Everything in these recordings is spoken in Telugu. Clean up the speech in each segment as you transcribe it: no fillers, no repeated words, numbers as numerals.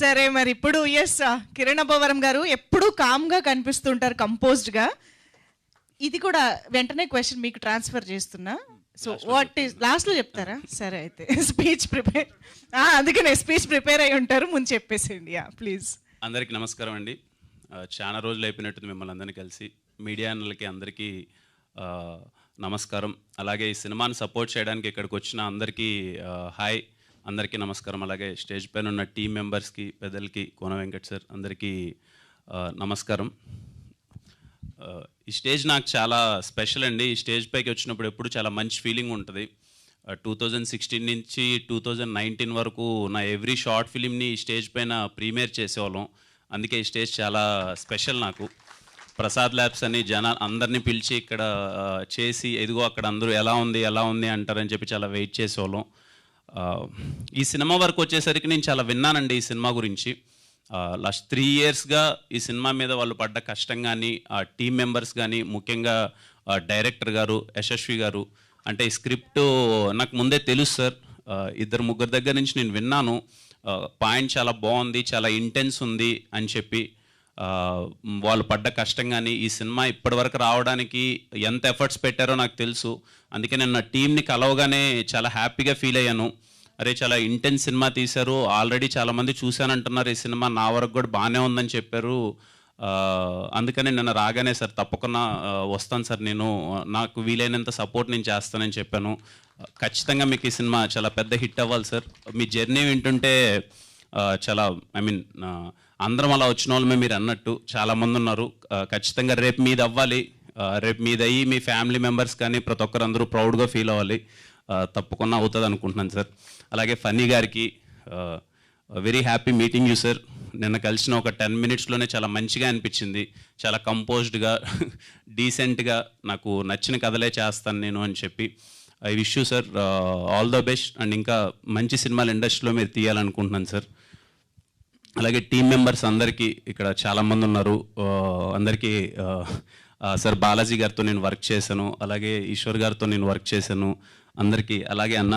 సరే మరి ఇప్పుడు కిరణ్ అబ్బవరం గారు ఎప్పుడూ కామ్గా కనిపిస్తుంటారు, కంపోజ్డ్గా. ఇది కూడా వెంటనే క్వశ్చన్ మీకు ట్రాన్స్ఫర్ చేస్తున్నా. సో వాట్ ఈస్ లాస్ట్లో చెప్తారా? సరే అయితే స్పీచ్ ప్రిపేర్, అందుకనే స్పీచ్ ప్రిపేర్ అయి ఉంటారు, ముందు చెప్పేసేయండి. ప్లీజ్. అందరికీ నమస్కారం అండి. చాలా రోజులు అయిపోయినట్టుంది మిమ్మల్ని అందరినీ కలిసి. మీడియా అన్నలకి అందరికీ నమస్కారం. అలాగే ఈ సినిమాని సపోర్ట్ చేయడానికి ఇక్కడికి వచ్చిన అందరికీ హాయ్, అందరికీ నమస్కారం. అలాగే స్టేజ్ పైన ఉన్న టీం మెంబర్స్కి, పెద్దలకి, కోన వెంకట్ సార్ అందరికీ నమస్కారం. ఈ స్టేజ్ నాకు చాలా స్పెషల్ అండి. ఈ స్టేజ్ పైకి వచ్చినప్పుడు ఎప్పుడు చాలా మంచి ఫీలింగ్ ఉంటుంది. 2016 నుంచి 2019 వరకు నా ఎవ్రీ షార్ట్ ఫిలింని ఈ స్టేజ్ పైన ప్రీమియర్ చేసేవాళ్ళం. అందుకే ఈ స్టేజ్ చాలా స్పెషల్ నాకు. ప్రసాద్ ల్యాబ్స్ అని అందరినీ పిలిచి ఇక్కడ చేసి, ఎదుగో అక్కడ అందరూ ఎలా ఉంది అంటారని చెప్పి చాలా వెయిట్ చేసేవాళ్ళం. ఈ సినిమా వరకు వచ్చేసరికి నేను చాలా విన్నానండి ఈ సినిమా గురించి. లాస్ట్ 3 yearsగా ఈ సినిమా మీద వాళ్ళు పడ్డ కష్టం కానీ, టీం మెంబర్స్ కానీ, ముఖ్యంగా డైరెక్టర్ గారు యశస్వి గారు, అంటే ఈ స్క్రిప్ట్ నాకు ముందే తెలుసు సార్. 2-3 దగ్గర నుంచి నేను విన్నాను, పాయింట్ చాలా బాగుంది, చాలా ఇంటెన్స్ ఉంది అని చెప్పి. వాళ్ళు పడ్డ కష్టం కానీ, ఈ సినిమా ఇప్పటివరకు రావడానికి ఎంత ఎఫర్ట్స్ పెట్టారో నాకు తెలుసు. అందుకే నేను నా టీంని కలవగానే చాలా హ్యాపీగా ఫీల్ అయ్యాను. అరే చాలా ఇంటెన్స్ సినిమా తీశారు, ఆల్రెడీ చాలామంది చూశానంటున్నారు, ఈ సినిమా నా వరకు కూడా బాగానే ఉందని చెప్పారు. అందుకని నన్ను రాగానే సార్ తప్పకుండా వస్తాను సార్, నేను నాకు వీలైనంత సపోర్ట్ నేను చేస్తానని చెప్పాను. ఖచ్చితంగా మీకు ఈ సినిమా చాలా పెద్ద హిట్ అవ్వాలి సార్. మీ జర్నీ వింటుంటే చాలా అందరం అలా వచ్చిన వాళ్ళమే మీరు అన్నట్టు చాలామంది ఉన్నారు. ఖచ్చితంగా రేపు మీది అవ్వాలి, రేపు మీది అయ్యి మీ ఫ్యామిలీ మెంబర్స్ కానీ ప్రతి ఒక్కరు అందరూ ప్రౌడ్గా ఫీల్ అవ్వాలి. తప్పకుండా అవుతుంది అనుకుంటున్నాను సార్. అలాగే ఫన్నీ గారికి very happy meeting you sir. నిన్న కలిసిన ఒక 10 minutesలోనే చాలా మంచిగా అనిపించింది. చాలా కంపోజ్డ్గా, డీసెంట్గా, నాకు నచ్చిన కథలే చేస్తాను నేను అని చెప్పి. I wish you sir all the best, and ఇంకా మంచి సినిమాలు ఇండస్ట్రీలో మీరు తీయాలనుకుంటున్నాను సార్. అలాగే టీం మెంబర్స్ అందరికీ, ఇక్కడ చాలామంది ఉన్నారు, అందరికీ సార్ బాలాజీ గారితో నేను వర్క్ చేశాను, అలాగే ఈశ్వర్ గారితో నేను వర్క్ చేశాను అందరికీ. అలాగే అన్న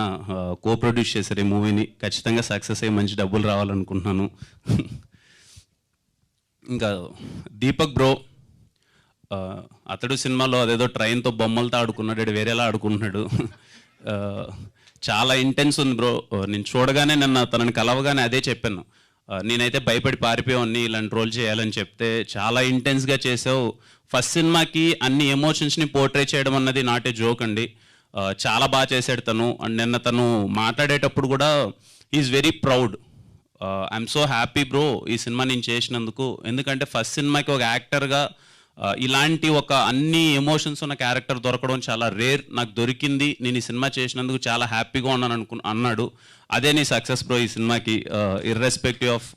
ప్రొడ్యూస్ చేశారు ఈ మూవీని. ఖచ్చితంగా సక్సెస్ అయ్యి మంచి డబ్బులు రావాలనుకుంటున్నాను. ఇంకా దీపక్ బ్రో, అతడు సినిమాలో అదేదో ట్రైన్తో బొమ్మలతో ఆడుకున్నాడు, వేరేలా ఆడుకుంటున్నాడు. చాలా ఇంటెన్స్ ఉంది బ్రో. నేను చూడగానే నిన్న తనని కలవగానే అదే చెప్పాను, నేనైతే భయపడి పారిపోయాన్ని ఇలాంటి రోల్ చేయాలని చెప్తే, చాలా ఇంటెన్స్గా చేసావు. ఫస్ట్ సినిమాకి అన్ని ఎమోషన్స్ని పోర్ట్రే చేయడం అన్నది నాట్ ఏ జోక్ అండి. చాలా బాగా చేశాడు తను. అండ్ నిన్న తను మాట్లాడేటప్పుడు కూడా is very proud. I'm so happy bro ఈ సినిమా నేను చేసినందుకు. ఎందుకంటే ఫస్ట్ సినిమాకి ఒక యాక్టర్గా ఇలాంటి ఒక అన్ని ఎమోషన్స్ ఉన్న క్యారెక్టర్ దొరకడం చాలా రేర్. నాకు దొరికింది, నేను ఈ సినిమా చేసినందుకు చాలా హ్యాపీగా ఉన్నాను అన్నాడు. అదే నీ సక్సెస్ బ్రో ఈ సినిమాకి. ఇర్రెస్పెక్టివ్ ఆఫ్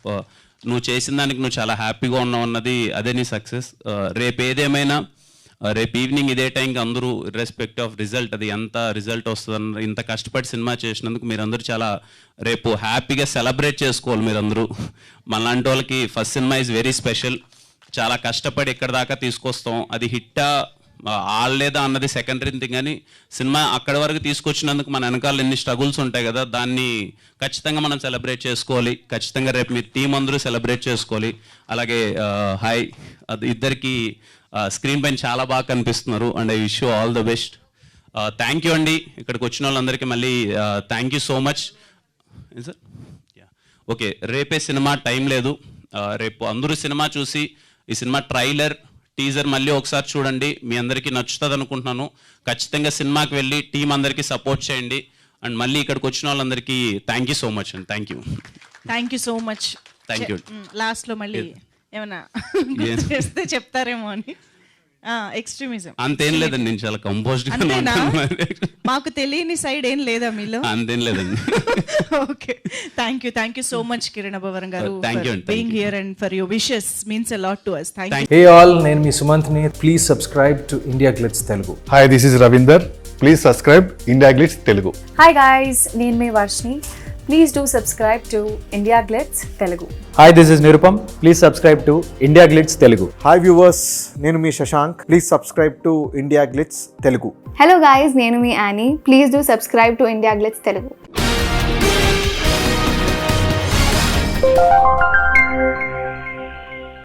నువ్వు చేసిన దానికి నువ్వు చాలా హ్యాపీగా ఉన్నావు అన్నది అదే నీ సక్సెస్. రేపు ఏదేమైనా రేపు ఈవినింగ్ ఇదే టైంకి అందరూ ఇర్రెస్పెక్టివ్ ఆఫ్ రిజల్ట్, అది ఎంత రిజల్ట్ వస్తుంది, ఇంత కష్టపడి సినిమా చేసినందుకు మీరందరూ చాలా రేపు హ్యాపీగా సెలబ్రేట్ చేసుకోవాలి మీరందరూ. మనలాంటి వాళ్ళకి first cinema is very special. చాలా కష్టపడి ఎక్కడి దాకా తీసుకొస్తాం, అది హిట్టా ఆడలేదా అన్నది సెకండరీ థింగ్, కానీ సినిమా అక్కడి వరకు తీసుకొచ్చినందుకు మన వెనకాల ఎన్ని స్ట్రగుల్స్ ఉంటాయి కదా, దాన్ని ఖచ్చితంగా మనం సెలబ్రేట్ చేసుకోవాలి. ఖచ్చితంగా రేపు మీ టీం అందరూ సెలబ్రేట్ చేసుకోవాలి. అలాగే హాయ్, అది ఇద్దరికి స్క్రీన్ పైన చాలా బాగా కనిపిస్తున్నారు, and I wish you all the best. Thank you అండి, ఇక్కడికి వచ్చిన వాళ్ళందరికీ మళ్ళీ thank you so much sir. Okay, రేపే సినిమా, టైం లేదు. రేపు అందరూ సినిమా చూసి ఈ సినిమా ట్రైలర్, టీజర్ మళ్ళీ ఒకసారి చూడండి, మీ అందరికీ నచ్చుతుంది అనుకుంటున్నాను. ఖచ్చితంగా సినిమాకి వెళ్ళి టీం అందరికీ సపోర్ట్ చేయండి. అండ్ మళ్ళీ ఇక్కడికి వచ్చిన వాళ్ళందరికీ థ్యాంక్ యూ సో మచ్ అండి. Thank you so much. Thank you. లాస్ట్లో మళ్ళీ ఏమన్నా చేస్తే చెప్తారేమో అని. ఎక్స్ట్రీమిజం అంతేం లేదండి, నేను చాలా కంపోజ్డ్. మాకు తెలియని సైడ్ ఏం లేదా మీలో? అంతేం లేదండి. Okay, thank you so much Kiran Abbavaram garu. Thank you. Being here and for your wishes means a lot to us. Thank you. Hey all, నేను మీ సుమంత్ని. Please subscribe to India Glitz Telugu. Hi, this is Ravinder. Please subscribe India Glitz Telugu. Hi guys, నేను మీ Varshini. Please do subscribe to India Glitz Telugu. Hi, this is Nirupam. Please subscribe to India Glitz Telugu. Hi viewers, నేను మీ Shashank. Please subscribe to India Glitz Telugu. Hello guys, నేను మీ Annie. Please do subscribe to India Glitz Telugu.